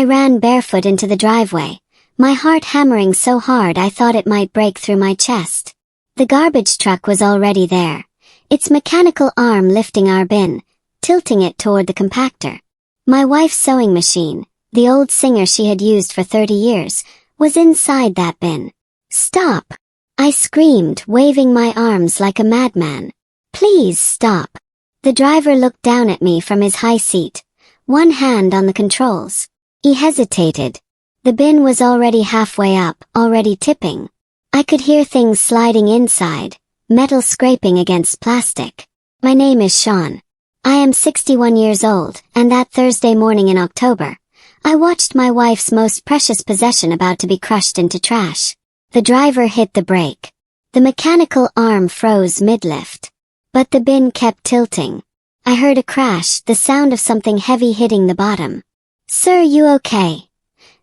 I ran barefoot into the driveway, my heart hammering so hard I thought it might break through my chest. The garbage truck was already there, its mechanical arm lifting our bin, tilting it toward the compactor. My wife's sewing machine, the old Singer she had used for 30 years, was inside that bin. "Stop!" I screamed, waving my arms like a madman. "Please stop." The driver looked down at me from his high seat, one hand on the controls. He hesitated. The bin was already halfway up, already tipping. I could hear things sliding inside, metal scraping against plastic. My name is Sean. I am 61 years old, and that Thursday morning in October, I watched my wife's most precious possession about to be crushed into trash. The driver hit the brake. The mechanical arm froze mid-lift. But the bin kept tilting. I heard a crash, the sound of something heavy hitting the bottom. "Sir, you okay?"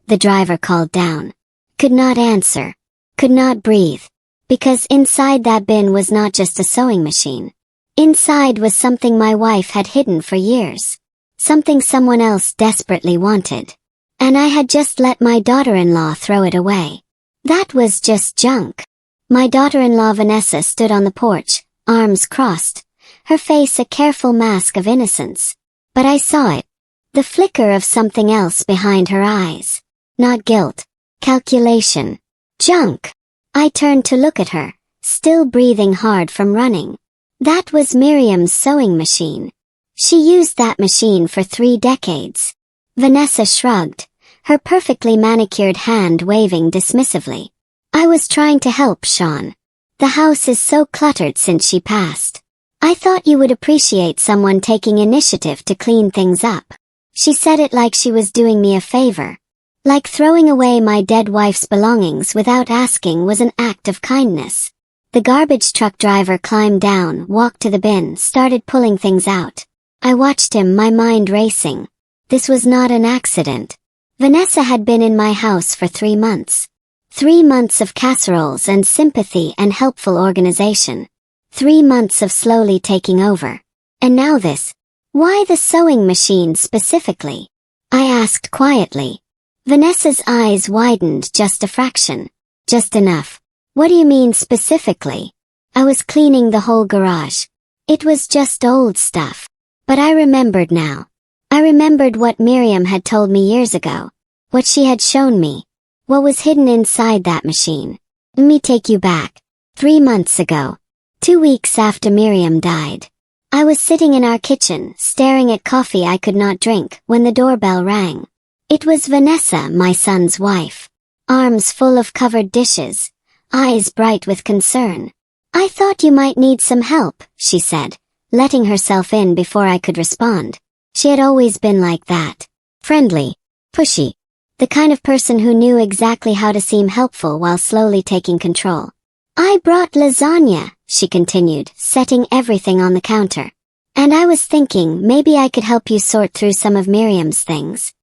The driver called down. Could not answer. Could not breathe. Because inside that bin was not just a sewing machine. Inside was something my wife had hidden for years. Something someone else desperately wanted. And I had just let my daughter-in-law throw it away. That was just junk. My daughter-in-law Vanessa stood on the porch, arms crossed, her face a careful mask of innocence. But I saw it. The flicker of something else behind her eyes. Not guilt. Calculation. Junk. I turned to look at her, still breathing hard from running. That was Miriam's sewing machine. She used that machine for 3 decades. Vanessa shrugged, her perfectly manicured hand waving dismissively. I was trying to help Sean. The house is so cluttered since she passed. I thought you would appreciate someone taking initiative to clean things up. She said it like she was doing me a favor. Like throwing away my dead wife's belongings without asking was an act of kindness. The garbage truck driver climbed down, walked to the bin, started pulling things out. I watched him, my mind racing. This was not an accident. Vanessa had been in my house for 3 months. 3 months of casseroles and sympathy and helpful organization. 3 months of slowly taking over. And now this. Why the sewing machine specifically? I asked quietly. Vanessa's eyes widened just a fraction. Just enough. What do you mean specifically? I was cleaning the whole garage. It was just old stuff. But I remembered now. I remembered what Miriam had told me years ago. What she had shown me. What was hidden inside that machine. Let me take you back. 3 months ago. 2 weeks after Miriam died. I was sitting in our kitchen, staring at coffee I could not drink, when the doorbell rang. It was Vanessa, my son's wife. Arms full of covered dishes. Eyes bright with concern. "I thought you might need some help," she said, letting herself in before I could respond. She had always been like that. Friendly. Pushy. The kind of person who knew exactly how to seem helpful while slowly taking control. "I brought lasagna," she continued, setting everything on the counter. "And I was thinking maybe I could help you sort through some of Miriam's things.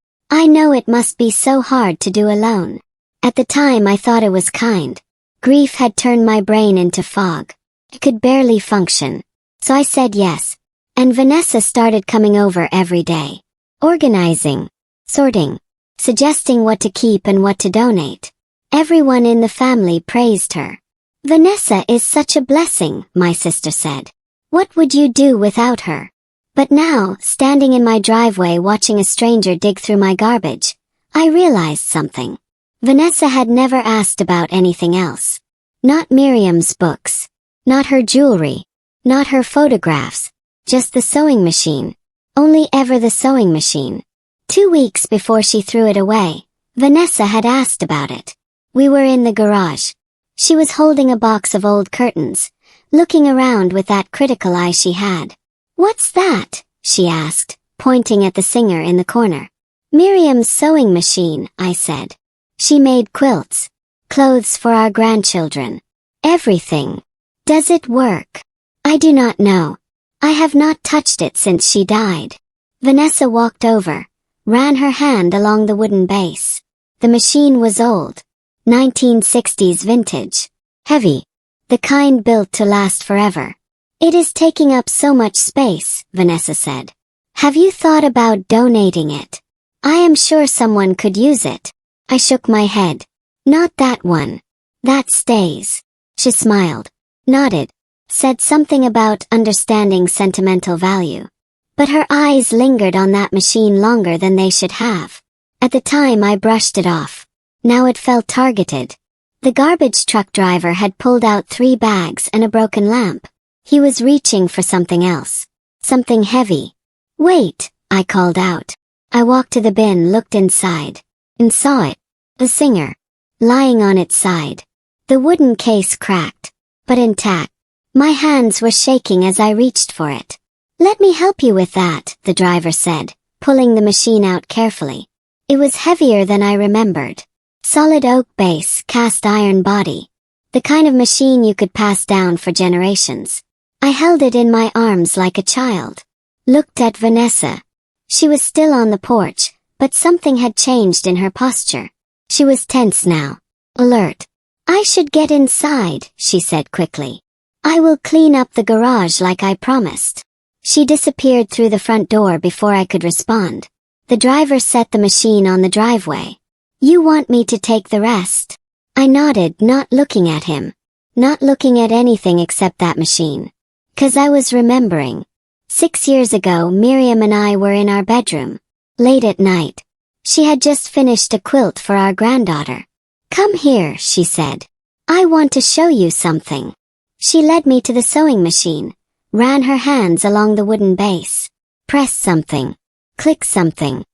I know it must be so hard to do alone." At the time I thought it was kind. Grief had turned my brain into fog. I could barely function. So I said yes. And Vanessa started coming over every day. Organizing. Sorting. Suggesting what to keep and what to donate. Everyone in the family praised her. "Vanessa is such a blessing," my sister said. "What would you do without her?" But now, standing in my driveway watching a stranger dig through my garbage, I realized something. Vanessa had never asked about anything else. Not Miriam's books. Not her jewelry. Not her photographs. Just the sewing machine. Only ever the sewing machine. 2 weeks before she threw it away, Vanessa had asked about it. We were in the garage. She was holding a box of old curtains, looking around with that critical eye she had. "What's that?" she asked, pointing at the Singer in the corner. "Miriam's sewing machine," I said. "She made quilts. Clothes for our grandchildren. Everything. Does it work?" "I do not know. I have not touched it since she died." Vanessa walked over, ran her hand along the wooden base. The machine was old. 1960s vintage. Heavy. The kind built to last forever. "It is taking up so much space," Vanessa said. "Have you thought about donating it?" I am sure someone could use it. I shook my head. Not that one. That stays. She smiled, nodded, said something about understanding sentimental value. But her eyes lingered on that machine longer than they should have. At the time I brushed it off. Now it felt targeted. The garbage truck driver had pulled out 3 bags and a broken lamp. He was reaching for something else. Something heavy. Wait, I called out. I walked to the bin, looked inside, and saw it. The Singer. Lying on its side. The wooden case cracked, but intact. My hands were shaking as I reached for it. Let me help you with that, the driver said, pulling the machine out carefully. It was heavier than I remembered. Solid oak base, cast iron body. The kind of machine you could pass down for generations. I held it in my arms like a child. Looked at Vanessa. She was still on the porch, but something had changed in her posture. She was tense now. Alert. I should get inside, she said quickly. I will clean up the garage like I promised. She disappeared through the front door before I could respond. The driver set the machine on the driveway. You want me to take the rest? I nodded, not looking at him. Not looking at anything except that machine. 'Cause I was remembering. 6 years ago, Miriam and I were in our bedroom. Late at night. She had just finished a quilt for our granddaughter. Come here, she said. I want to show you something. She led me to the sewing machine. Ran her hands along the wooden base. Pressed something. Clicked something.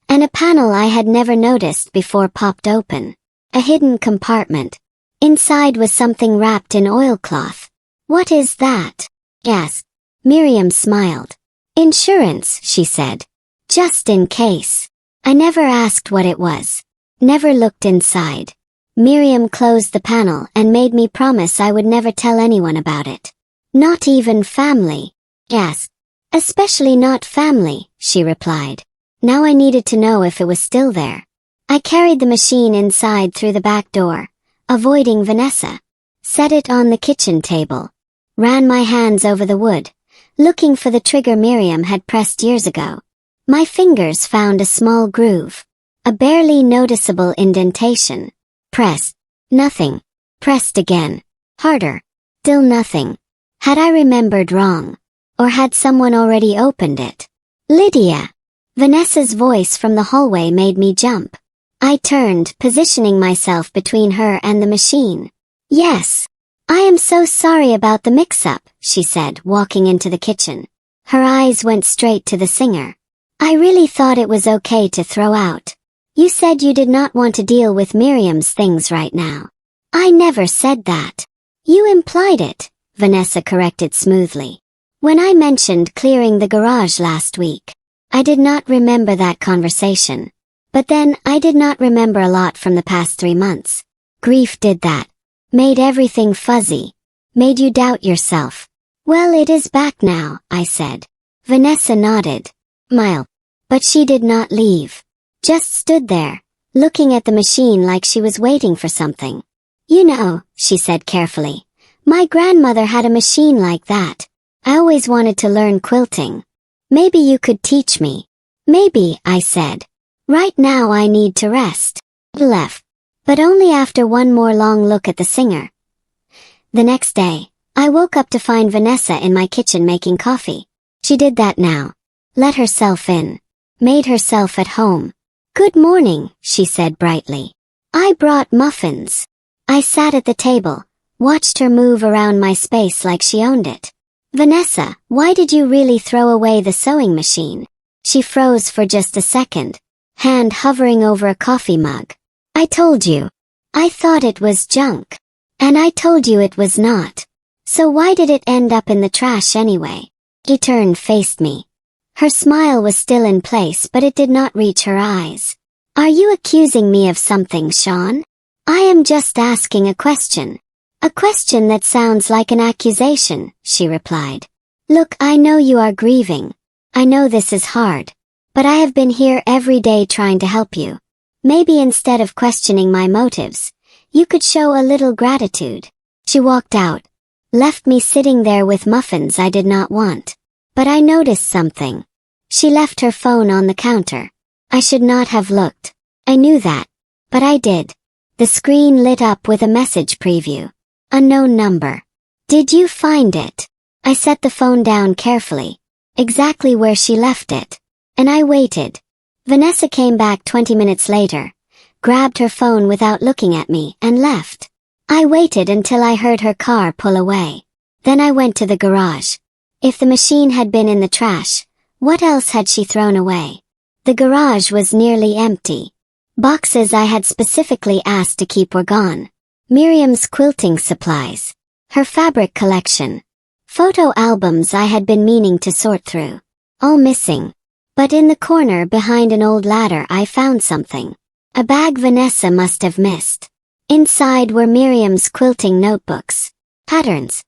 And a panel I had never noticed before popped open. A hidden compartment. Inside was something wrapped in oilcloth. What is that? Asked. Miriam smiled. Insurance, she said. Just in case. I never asked what it was. Never looked inside. Miriam closed the panel and made me promise I would never tell anyone about it. Not even family. Asked. Especially not family, she replied. Now I needed to know if it was still there. I carried the machine inside through the back door, avoiding Vanessa. Set it on the kitchen table. Ran my hands over the wood, looking for the trigger Miriam had pressed years ago. My fingers found a small groove. A barely noticeable indentation. Pressed. Nothing. Pressed again. Harder. Still nothing. Had I remembered wrong? Or had someone already opened it? Lydia! Vanessa's voice from the hallway made me jump. I turned, positioning myself between her and the machine. Yes. I am so sorry about the mix-up, she said, walking into the kitchen. Her eyes went straight to the Singer. I really thought it was okay to throw out. You said you did not want to deal with Miriam's things right now. I never said that. You implied it, Vanessa corrected smoothly. When I mentioned clearing the garage last week, I did not remember that conversation. But then I did not remember a lot from the past 3 months. Grief did that. Made everything fuzzy. Made you doubt yourself. Well, it is back now, I said. Vanessa nodded. Smiled. But she did not leave. Just stood there, looking at the machine like she was waiting for something. You know, she said carefully. My grandmother had a machine like that. I always wanted to learn quilting. Maybe you could teach me. Maybe, I said. Right now I need to rest. Left. But only after one more long look at the Singer. The next day, I woke up to find Vanessa in my kitchen making coffee. She did that now. Let herself in. Made herself at home. Good morning, she said brightly. I brought muffins. I sat at the table, watched her move around my space like she owned it. Vanessa, why did you really throw away the sewing machine? She froze for just a second, hand hovering over a coffee mug. I told you. I thought it was junk. And I told you it was not. So why did it end up in the trash anyway? She turned, faced me. Her smile was still in place, but it did not reach her eyes. Are you accusing me of something, Sean? I am just asking a question. A question that sounds like an accusation, she replied. Look, I know you are grieving. I know this is hard. But I have been here every day trying to help you. Maybe instead of questioning my motives, you could show a little gratitude. She walked out. Left me sitting there with muffins I did not want. But I noticed something. She left her phone on the counter. I should not have looked. I knew that. But I did. The screen lit up with a message preview. Unknown number. Did you find it? I set the phone down carefully. Exactly where she left it. And I waited. Vanessa came back 20 minutes later, grabbed her phone without looking at me, and left. I waited until I heard her car pull away. Then I went to the garage. If the machine had been in the trash, what else had she thrown away? The garage was nearly empty. Boxes I had specifically asked to keep were gone. Miriam's quilting supplies. Her fabric collection. Photo albums I had been meaning to sort through. All missing. But in the corner behind an old ladder I found something. A bag Vanessa must have missed. Inside were Miriam's quilting notebooks. Patterns.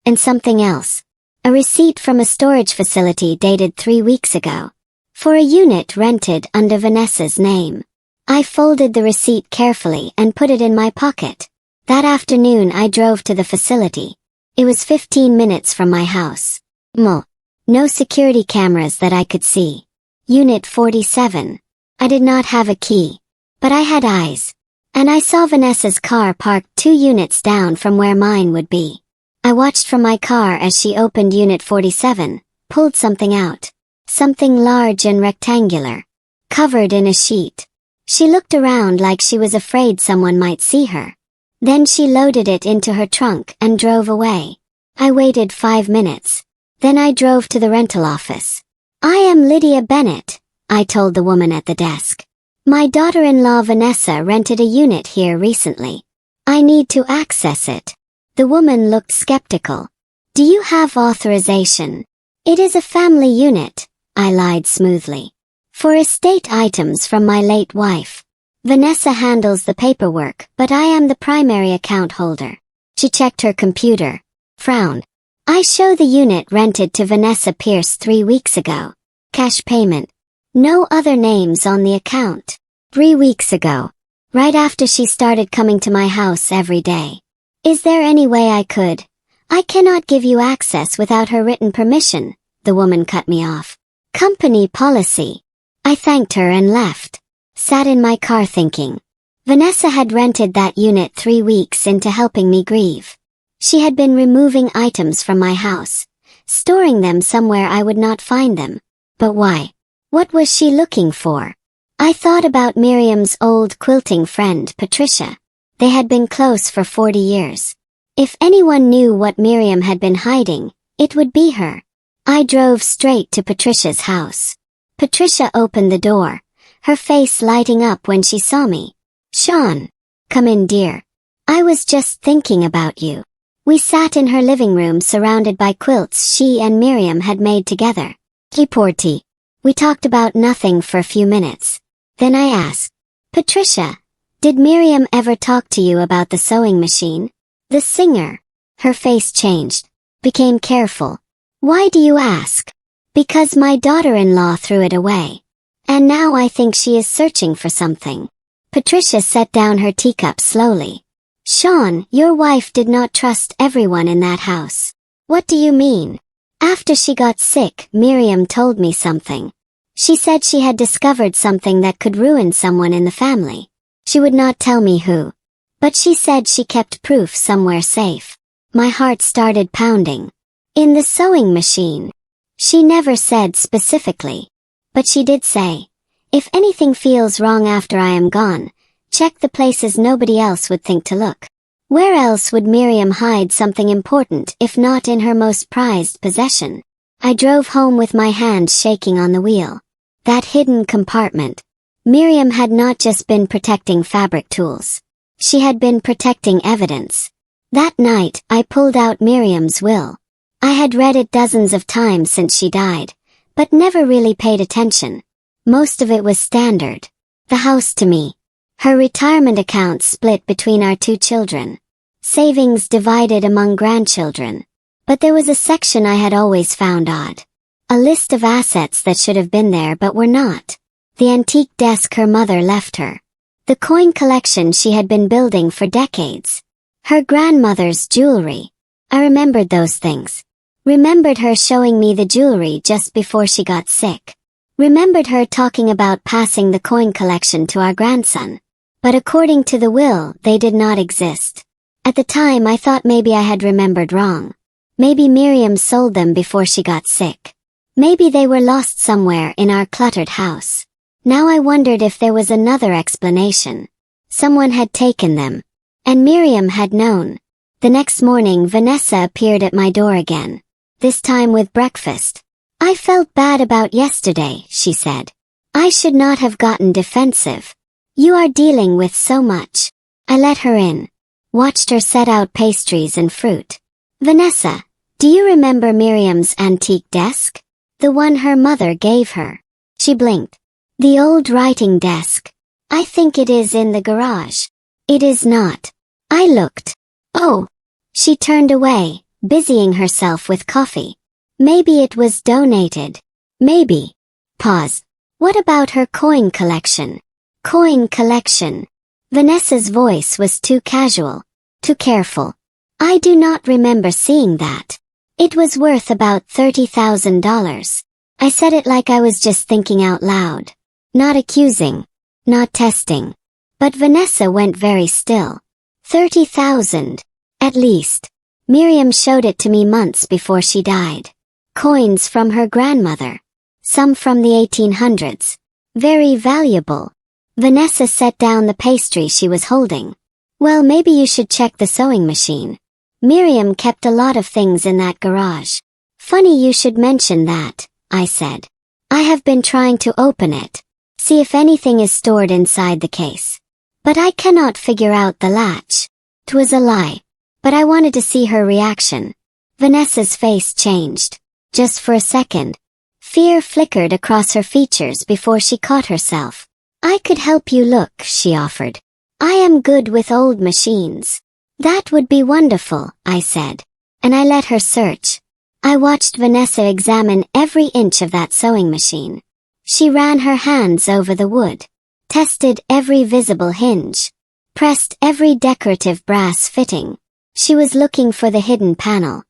And something else. A receipt from a storage facility dated 3 weeks ago. For a unit rented under Vanessa's name. I folded the receipt carefully and put it in my pocket. That afternoon I drove to the facility. It was 15 minutes from my house. No security cameras that I could see. Unit 47. I did not have a key. But I had eyes. And I saw Vanessa's car parked 2 units down from where mine would be. I watched from my car as she opened Unit 47, pulled something out. Something large and rectangular. Covered in a sheet. She looked around like she was afraid someone might see her. Then she loaded it into her trunk and drove away. I waited 5 minutes. Then I drove to the rental office. I am Lydia Bennett, I told the woman at the desk. My daughter-in-law Vanessa rented a unit here recently. I need to access it. The woman looked skeptical. Do you have authorization? It is a family unit, I lied smoothly. For estate items from my late wife. Vanessa handles the paperwork, but I am the primary account holder. She checked her computer. Frowned. I show the unit rented to Vanessa Pierce 3 weeks ago. Cash payment. No other names on the account. 3 weeks ago. Right after she started coming to my house every day. Is there any way I could? I cannot give you access without her written permission, the woman cut me off. Company policy. I thanked her and left. Sat in my car thinking. Vanessa had rented that unit 3 weeks into helping me grieve. She had been removing items from my house, storing them somewhere I would not find them. But why? What was she looking for? I thought about Miriam's old quilting friend, Patricia. They had been close for 40 years. If anyone knew what Miriam had been hiding, it would be her. I drove straight to Patricia's house. Patricia opened the door, her face lighting up when she saw me. Sean. Come in, dear. I was just thinking about you. We sat in her living room surrounded by quilts she and Miriam had made together. Kiporti. We talked about nothing for a few minutes. Then I asked, Patricia, did Miriam ever talk to you about the sewing machine? The singer. Her face changed, became careful. Why do you ask? Because my daughter-in-law threw it away. And now I think she is searching for something. Patricia set down her teacup slowly. Sean, your wife did not trust everyone in that house. What do you mean? After she got sick, Miriam told me something. She said she had discovered something that could ruin someone in the family. She would not tell me who. But she said she kept proof somewhere safe. My heart started pounding. In the sewing machine. She never said specifically. But she did say, if anything feels wrong after I am gone, check the places nobody else would think to look. Where else would Miriam hide something important if not in her most prized possession? I drove home with my hands shaking on the wheel. That hidden compartment. Miriam had not just been protecting fabric tools. She had been protecting evidence. That night, I pulled out Miriam's will. I had read it dozens of times since she died, but never really paid attention. Most of it was standard. The house to me. Her retirement account split between our 2 children. Savings divided among grandchildren. But there was a section I had always found odd. A list of assets that should have been there but were not. The antique desk her mother left her. The coin collection she had been building for decades. Her grandmother's jewelry. I remembered those things. Remembered her showing me the jewelry just before she got sick. Remembered her talking about passing the coin collection to our grandson. But according to the will, they did not exist. At the time I thought maybe I had remembered wrong. Maybe Miriam sold them before she got sick. Maybe they were lost somewhere in our cluttered house. Now I wondered if there was another explanation. Someone had taken them. And Miriam had known. The next morning Vanessa appeared at my door again. This time with breakfast. I felt bad about yesterday, she said. I should not have gotten defensive. You are dealing with so much. I let her in. Watched her set out pastries and fruit. Vanessa, do you remember Miriam's antique desk? The one her mother gave her. She blinked. The old writing desk. I think it is in the garage. It is not. I looked. Oh. She turned away, busying herself with coffee. Maybe it was donated. Maybe. Pause. What about her coin collection? Coin collection. Vanessa's voice was too casual, too careful. I do not remember seeing that. It was worth about $30,000. I said it like I was just thinking out loud. Not accusing. Not testing. But Vanessa went very still. 30,000. At least. Miriam showed it to me months before she died. Coins from her grandmother. Some from the 1800s. Very valuable. Vanessa set down the pastry she was holding. Well, maybe you should check the sewing machine. Miriam kept a lot of things in that garage. Funny you should mention that, I said. I have been trying to open it. See if anything is stored inside the case. But I cannot figure out the latch. 'Twas a lie. But I wanted to see her reaction. Vanessa's face changed. Just for a second. Fear flickered across her features before she caught herself. I could help you look, she offered. I am good with old machines. That would be wonderful, I said. And I let her search. I watched Vanessa examine every inch of that sewing machine. She ran her hands over the wood. Tested every visible hinge. Pressed every decorative brass fitting. She was looking for the hidden panel.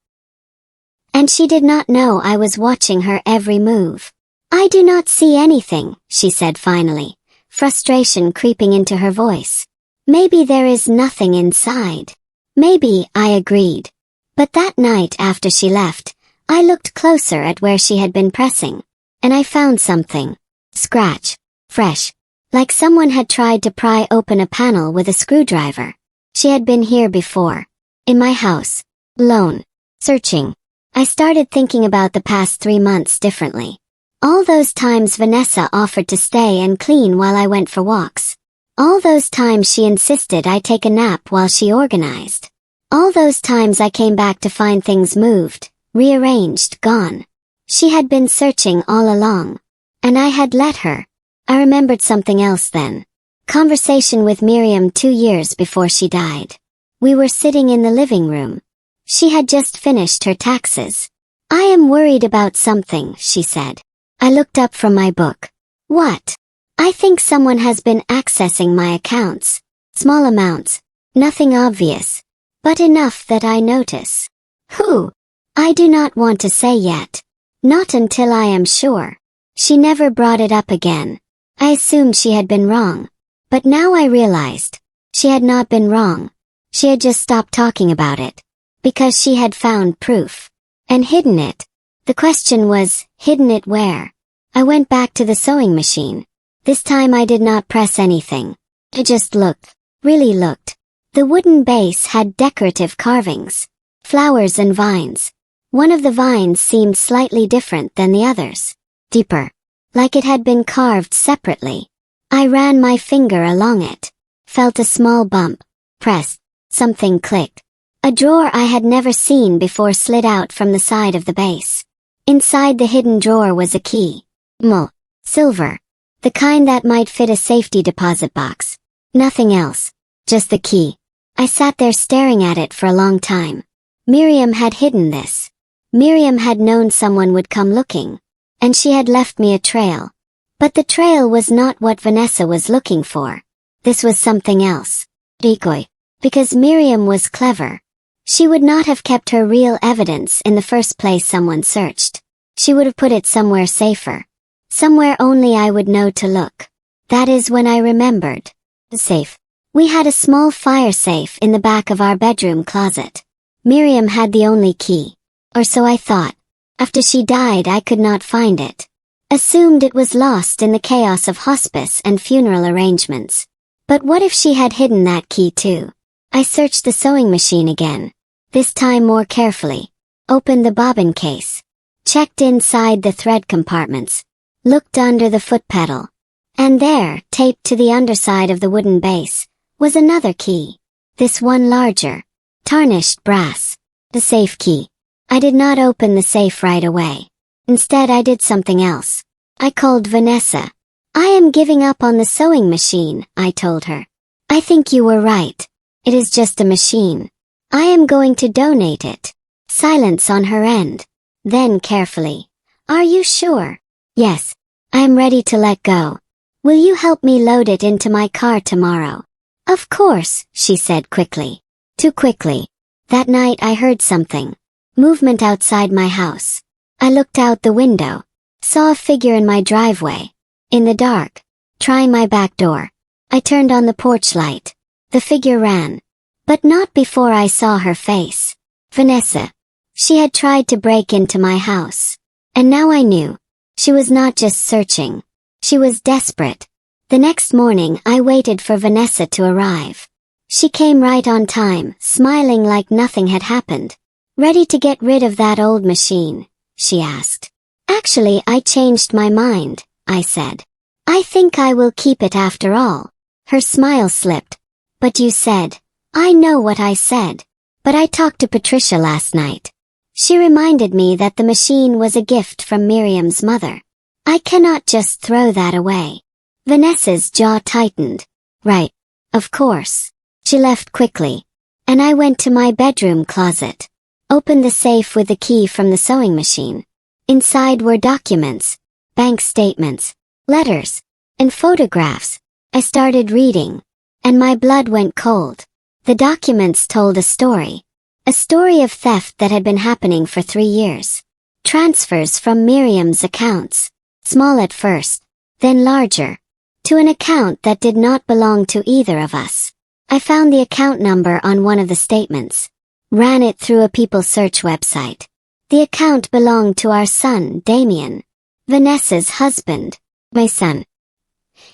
And she did not know I was watching her every move. I do not see anything, she said finally, frustration creeping into her voice. Maybe there is nothing inside. Maybe, I agreed. But that night after she left, I looked closer at where she had been pressing. And I found something. Scratch. Fresh. Like someone had tried to pry open a panel with a screwdriver. She had been here before. In my house. Alone. Searching. I started thinking about the past 3 months differently. All those times Vanessa offered to stay and clean while I went for walks. All those times she insisted I take a nap while she organized. All those times I came back to find things moved, rearranged, gone. She had been searching all along. And I had let her. I remembered something else then. Conversation with Miriam 2 years before she died. We were sitting in the living room. She had just finished her taxes. I am worried about something, she said. I looked up from my book. What? I think someone has been accessing my accounts. Small amounts. Nothing obvious. But enough that I notice. Who? I do not want to say yet. Not until I am sure. She never brought it up again. I assumed she had been wrong. But now I realized. She had not been wrong. She had just stopped talking about it. Because she had found proof. And hidden it. The question was, hidden it where? I went back to the sewing machine. This time I did not press anything. I just looked. Really looked. The wooden base had decorative carvings. Flowers and vines. One of the vines seemed slightly different than the others. Deeper. Like it had been carved separately. I ran my finger along it. Felt a small bump. Pressed. Something clicked. A drawer I had never seen before slid out from the side of the base. Inside the hidden drawer was a key. Silver. The kind that might fit a safety deposit box. Nothing else. Just the key. I sat there staring at it for a long time. Miriam had hidden this. Miriam had known someone would come looking. And she had left me a trail. But the trail was not what Vanessa was looking for. This was something else. Decoy. Because Miriam was clever. She would not have kept her real evidence in the first place someone searched. She would have put it somewhere safer. somewhere only I would know to look. That is when I remembered. The safe. We had a small fire safe in the back of our bedroom closet. Miriam had the only key. Or so I thought. After she died I could not find it. Assumed it was lost in the chaos of hospice and funeral arrangements. But what if she had hidden that key too? I searched the sewing machine again. This time more carefully. Opened the bobbin case. Checked inside the thread compartments. Looked under the foot pedal. And there, taped to the underside of the wooden base, was another key. This one larger. Tarnished brass. The safe key. I did not open the safe right away. Instead I did something else. I called Vanessa. I am giving up on the sewing machine, I told her. I think you were right. It is just a machine. I am going to donate it. Silence on her end. Then carefully. Are you sure? Yes. I am ready to let go. Will you help me load it into my car tomorrow? Of course, she said quickly. Too quickly. That night I heard something. Movement outside my house. I looked out the window. Saw a figure in my driveway. In the dark. Trying my back door. I turned on the porch light. The figure ran. But not before I saw her face. Vanessa. She had tried to break into my house. And now I knew. She was not just searching. She was desperate. The next morning I waited for Vanessa to arrive. She came right on time, smiling like nothing had happened. Ready to get rid of that old machine, she asked. Actually, I changed my mind, I said. I think I will keep it after all. Her smile slipped. But you said. I know what I said. But I talked to Patricia last night. She reminded me that the machine was a gift from Miriam's mother. I cannot just throw that away. Vanessa's jaw tightened. Right. Of course. She left quickly. And I went to my bedroom closet. Opened the safe with the key from the sewing machine. Inside were documents, bank statements, letters, and photographs. I started reading. And my blood went cold. The documents told a story. A story of theft that had been happening for 3 years. Transfers from Miriam's accounts. Small at first, then larger. To an account that did not belong to either of us. I found the account number on one of the statements. Ran it through a people search website. The account belonged to our son, Damien. Vanessa's husband. My son.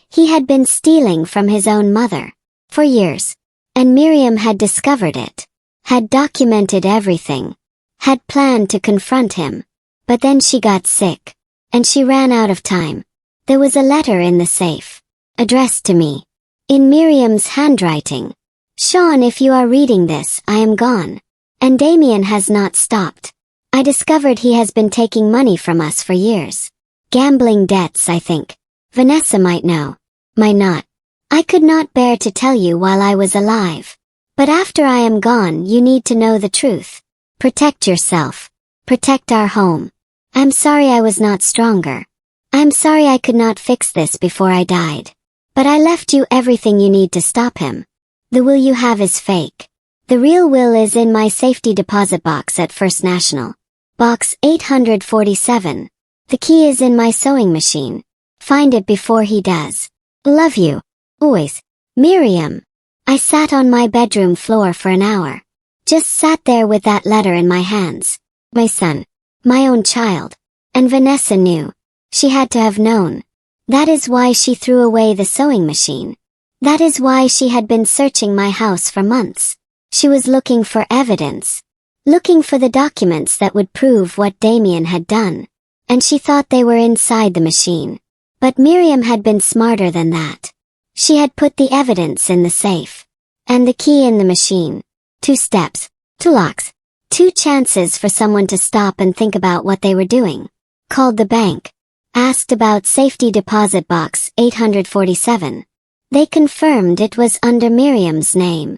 He had been stealing from his own mother. For years. And Miriam had discovered it. Had documented everything. Had planned to confront him. But then she got sick. And she ran out of time. There was a letter in the safe. Addressed to me. In Miriam's handwriting. Sean, if you are reading this, I am gone. And Damien has not stopped. I discovered he has been taking money from us for years. Gambling debts, I think. Vanessa might know. Might not. I could not bear to tell you while I was alive. But after I am gone, you need to know the truth. Protect yourself. Protect our home. I'm sorry I was not stronger. I'm sorry I could not fix this before I died. But I left you everything you need to stop him. The will you have is fake. The real will is in my safety deposit box at First National. Box 847. The key is in my sewing machine. Find it before he does. Love you. Always. Miriam. I sat on my bedroom floor for an hour. Just sat there with that letter in my hands. My son. My own child. And Vanessa knew. She had to have known. That is why she threw away the sewing machine. That is why she had been searching my house for months. She was looking for evidence. Looking for the documents that would prove what Damien had done. And she thought they were inside the machine. But Miriam had been smarter than that. She had put the evidence in the safe. And the key in the machine. 2 steps. 2 locks. 2 chances for someone to stop and think about what they were doing. Called the bank. Asked about safety deposit box 847. They confirmed it was under Miriam's name.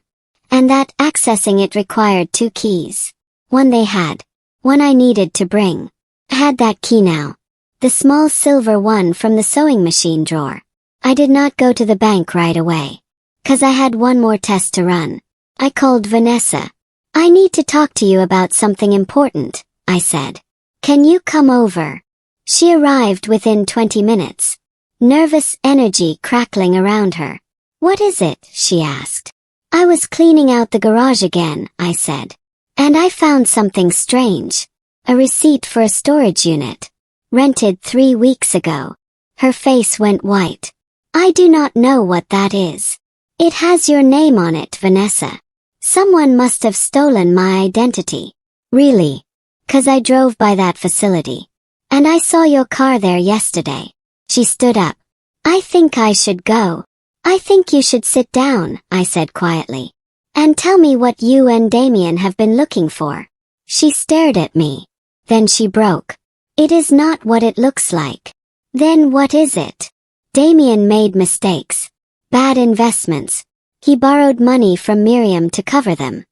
And that accessing it required 2 keys. One they had. One I needed to bring. I had that key now. The small silver one from the sewing machine drawer. I did not go to the bank right away. 'Cause I had one more test to run. I called Vanessa. I need to talk to you about something important, I said. Can you come over? She arrived within 20 minutes. Nervous energy crackling around her. "What is it?" she asked. "I was cleaning out the garage again," I said. "And I found something strange. A receipt for a storage unit. Rented 3 weeks ago." Her face went white. "I do not know what that is. It has your name on it, Vanessa. Someone must have stolen my identity." "Really?" "'Cause I drove by that facility. And I saw your car there yesterday." She stood up. "I think I should go." "I think you should sit down," I said quietly. "And tell me what you and Damien have been looking for." She stared at me. Then she broke. "It is not what it looks like." "Then what is it?" "Damien made mistakes. Bad investments. He borrowed money from Miriam to cover them.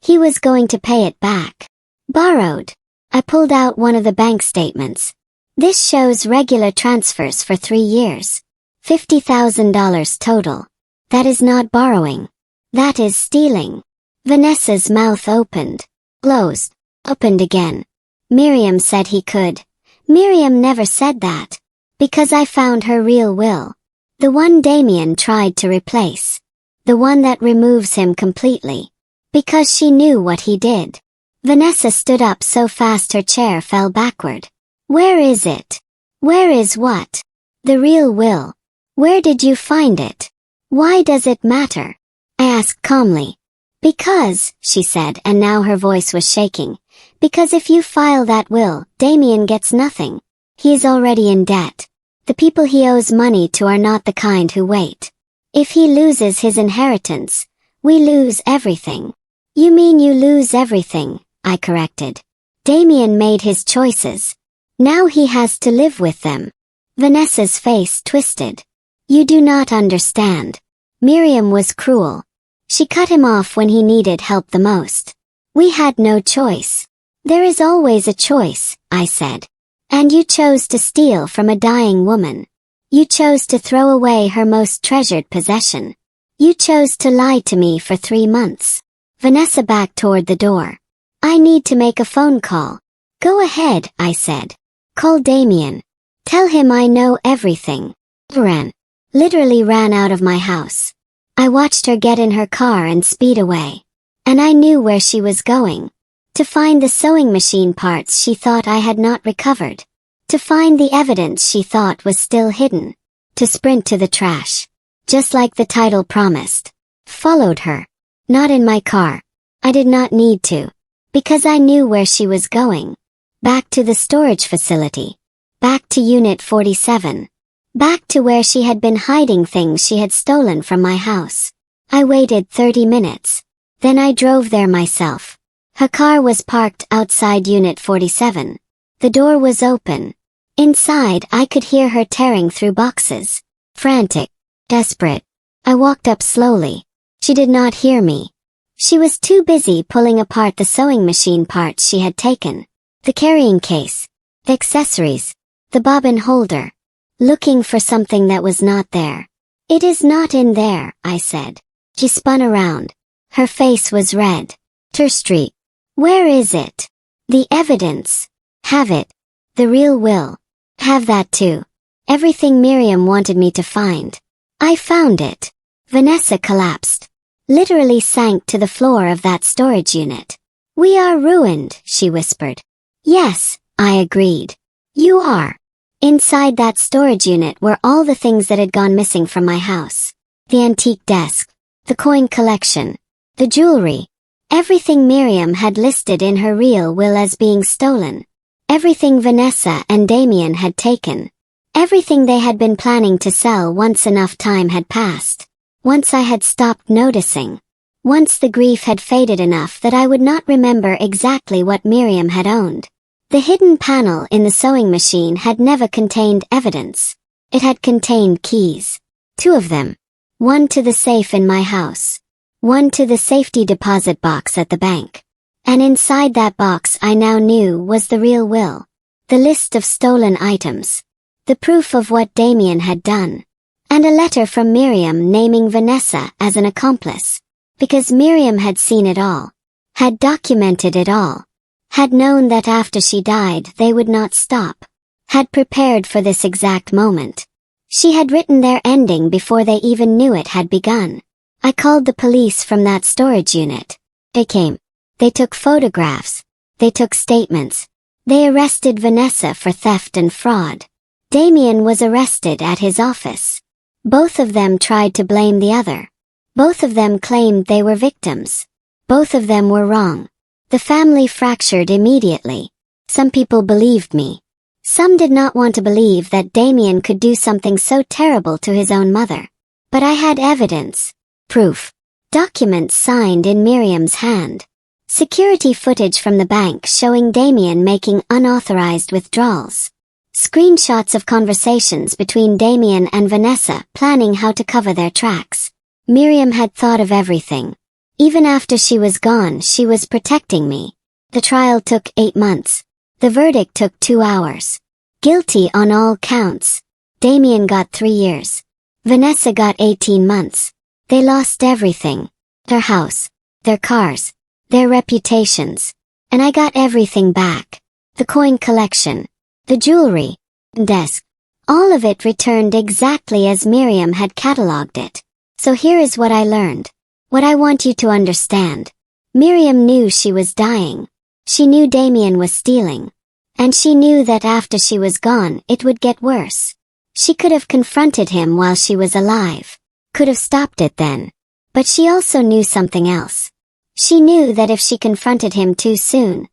He was going to pay it back." "Borrowed?" I pulled out one of the bank statements. "This shows regular transfers for 3 years. $50,000 total. That is not borrowing. That is stealing." Vanessa's mouth opened. Closed. Opened again. "Miriam said he could." "Miriam never said that. Because I found her real will. The one Damien tried to replace. The one that removes him completely. Because she knew what he did." Vanessa stood up so fast her chair fell backward. "Where is it?" "Where is what?" "The real will. Where did you find it? Why does it matter?" I asked calmly. "Because," she said, and now her voice was shaking, "because if you file that will, Damien gets nothing. He is already in debt. The people he owes money to are not the kind who wait. If he loses his inheritance, we lose everything." "You mean you lose everything," I corrected. "Damien made his choices. Now he has to live with them." Vanessa's face twisted. "You do not understand. Miriam was cruel. She cut him off when he needed help the most. We had no choice." "There is always a choice," I said. "And you chose to steal from a dying woman. You chose to throw away her most treasured possession. You chose to lie to me for 3 months." Vanessa backed toward the door. "I need to make a phone call." "Go ahead," I said. "Call Damien. Tell him I know everything." Literally ran out of my house. I watched her get in her car and speed away. And I knew where she was going. To find the sewing machine parts she thought I had not recovered. To find the evidence she thought was still hidden. To sprint to the trash. Just like the title promised. Followed her. Not in my car. I did not need to. Because I knew where she was going. Back to the storage facility. Back to Unit 47. Back to where she had been hiding things she had stolen from my house. I waited 30 minutes. Then I drove there myself. Her car was parked outside Unit 47. The door was open. Inside I could hear her tearing through boxes. Frantic. Desperate. I walked up slowly. She did not hear me. She was too busy pulling apart the sewing machine parts she had taken. The carrying case. The accessories. The bobbin holder. Looking for something that was not there. "It is not in there," I said. She spun around. Her face was red. Street. "Where is it?" "The evidence." "Have it." "The real will." "Have that too." "Everything Miriam wanted me to find." "I found it." Vanessa collapsed. Literally sank to the floor of that storage unit. "We are ruined," she whispered. "Yes," I agreed. "You are." Inside that storage unit were all the things that had gone missing from my house. The antique desk. The coin collection. The jewelry. Everything Miriam had listed in her real will as being stolen. Everything Vanessa and Damien had taken. Everything they had been planning to sell once enough time had passed. Once I had stopped noticing. Once the grief had faded enough that I would not remember exactly what Miriam had owned. The hidden panel in the sewing machine had never contained evidence. It had contained keys. 2 of them. One to the safe in my house. One to the safety deposit box at the bank. And inside that box I now knew was the real will. The list of stolen items. The proof of what Damien had done. And a letter from Miriam naming Vanessa as an accomplice. Because Miriam had seen it all. Had documented it all. Had known that after she died they would not stop. had prepared for this exact moment. She had written their ending before they even knew it had begun. I called the police from that storage unit. They came. They took photographs. They took statements. They arrested Vanessa for theft and fraud. Damien was arrested at his office. Both of them tried to blame the other. Both of them claimed they were victims. Both of them were wrong. The family fractured immediately. Some people believed me. Some did not want to believe that Damien could do something so terrible to his own mother. But I had evidence. Proof. Documents signed in Miriam's hand. Security footage from the bank showing Damien making unauthorized withdrawals. Screenshots of conversations between Damien and Vanessa planning how to cover their tracks. Miriam had thought of everything. Even after she was gone, she was protecting me. The trial took 8 months. The verdict took 2 hours. Guilty on all counts. Damien got 3 years. Vanessa got 18 months. They lost everything. Their house, their cars, their reputations. And I got everything back. The coin collection, the jewelry, desk. All of it returned exactly as Miriam had catalogued it. So here is what I learned. What I want you to understand. Miriam knew she was dying. She knew Damien was stealing. And she knew that after she was gone, it would get worse. She could have confronted him while she was alive. Could have stopped it then. But she also knew something else. She knew that if she confronted him too soon,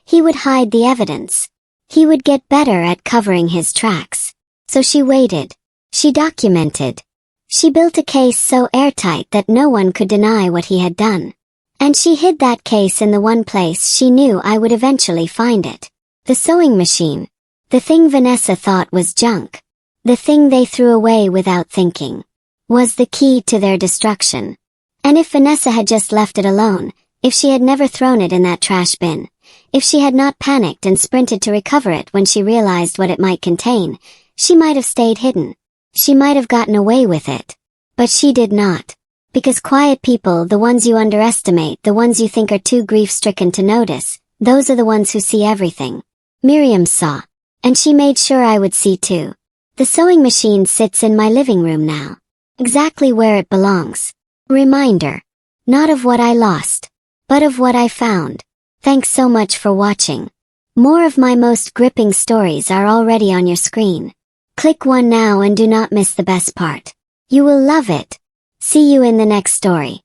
he would hide the evidence. He would get better at covering his tracks. So she waited. She documented. She built a case so airtight that no one could deny what he had done. And she hid that case in the one place she knew I would eventually find it. The sewing machine. The thing Vanessa thought was junk. The thing they threw away without thinking. Was the key to their destruction. And if Vanessa had just left it alone, if she had never thrown it in that trash bin, if she had not panicked and sprinted to recover it when she realized what it might contain, she might have stayed hidden. She might have gotten away with it. But she did not. Because quiet people, the ones you underestimate, the ones you think are too grief-stricken to notice, those are the ones who see everything. Miriam saw. And she made sure I would see too. The sewing machine sits in my living room now. Exactly where it belongs. Reminder. Not of what I lost, but of what I found. Thanks so much for watching. More of my most gripping stories are already on your screen. Click one now and do not miss the best part. You will love it. See you in the next story.